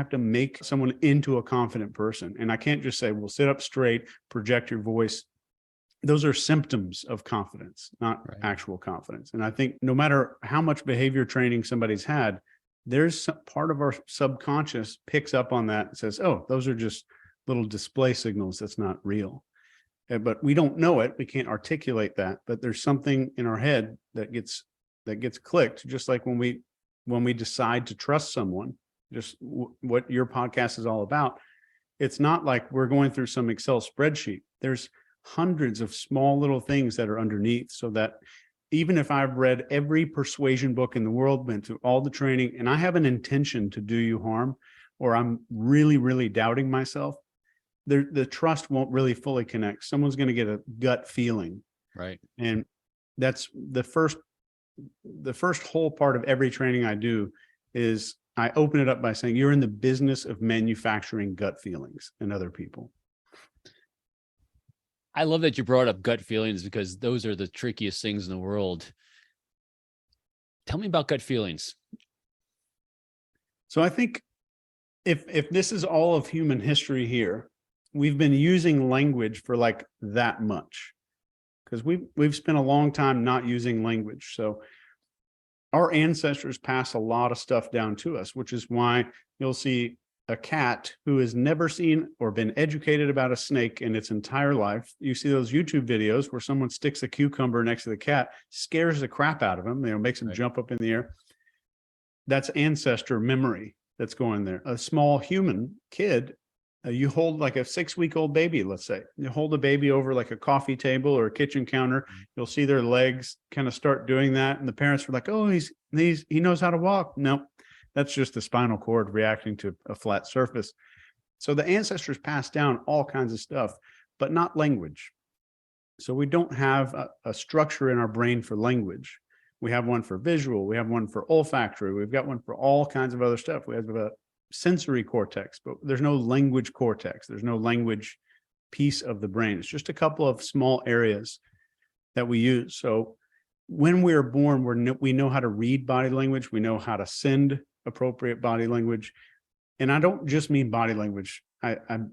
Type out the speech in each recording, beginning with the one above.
have to make someone into a confident person. And I can't just say, well, sit up straight, project your voice. Those are symptoms of confidence, not actual confidence. And I think no matter how much behavior training somebody's had, there's some part of our subconscious picks up on that and says, oh, those are just little display signals. That's not real. But we don't know it. We can't articulate that. But there's something in our head that gets clicked, just like when we decide to trust someone, just what your podcast is all about. It's not like we're going through some Excel spreadsheet. There's hundreds of small little things that are underneath, so that even if I've read every persuasion book in the world, been through all the training, and I have an intention to do you harm, or I'm really, really doubting myself, the trust won't really fully connect. Someone's going to get a gut feeling. Right. And that's the first whole part of every training I do is I open it up by saying, you're in the business of manufacturing gut feelings in other people. I love that you brought up gut feelings, because those are the trickiest things in the world. Tell me about gut feelings. So I think if this is all of human history here, we've been using language for like that much, because we've spent a long time not using language. So our ancestors passed a lot of stuff down to us, which is why you'll see a cat who has never seen or been educated about a snake in its entire life. You see those YouTube videos where someone sticks a cucumber next to the cat, scares the crap out of him, makes him jump up in the air. That's ancestor memory that's going there. A small human kid, you hold like a 6-week-old baby, let's say. You hold a baby over like a coffee table or a kitchen counter. You'll see their legs kind of start doing that. And the parents were like, oh, he knows how to walk. No. That's just the spinal cord reacting to a flat surface. So the ancestors passed down all kinds of stuff, but not language. So we don't have a structure in our brain for language. We have one for visual. We have one for olfactory. We've got one for all kinds of other stuff. We have a sensory cortex, but there's no language cortex. There's no language piece of the brain. It's just a couple of small areas that we use. So when we're born, we know how to read body language. We know how to send appropriate body language. And I don't just mean body language. I'm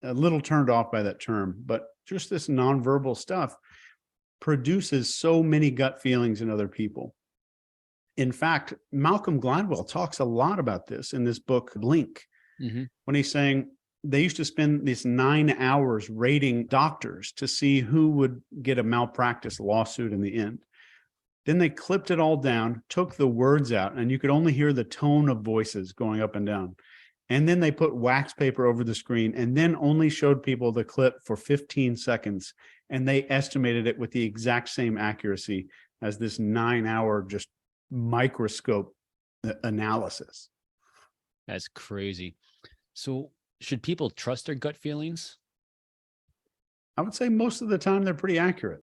a little turned off by that term, but just this nonverbal stuff produces so many gut feelings in other people. In fact, Malcolm Gladwell talks a lot about this in this book, Blink, when he's saying they used to spend these 9 hours rating doctors to see who would get a malpractice lawsuit in the end. Then they clipped it all down, took the words out, and you could only hear the tone of voices going up and down. And then they put wax paper over the screen and then only showed people the clip for 15 seconds. And they estimated it with the exact same accuracy as this 9-hour just microscope analysis. That's crazy. So should people trust their gut feelings? I would say most of the time they're pretty accurate.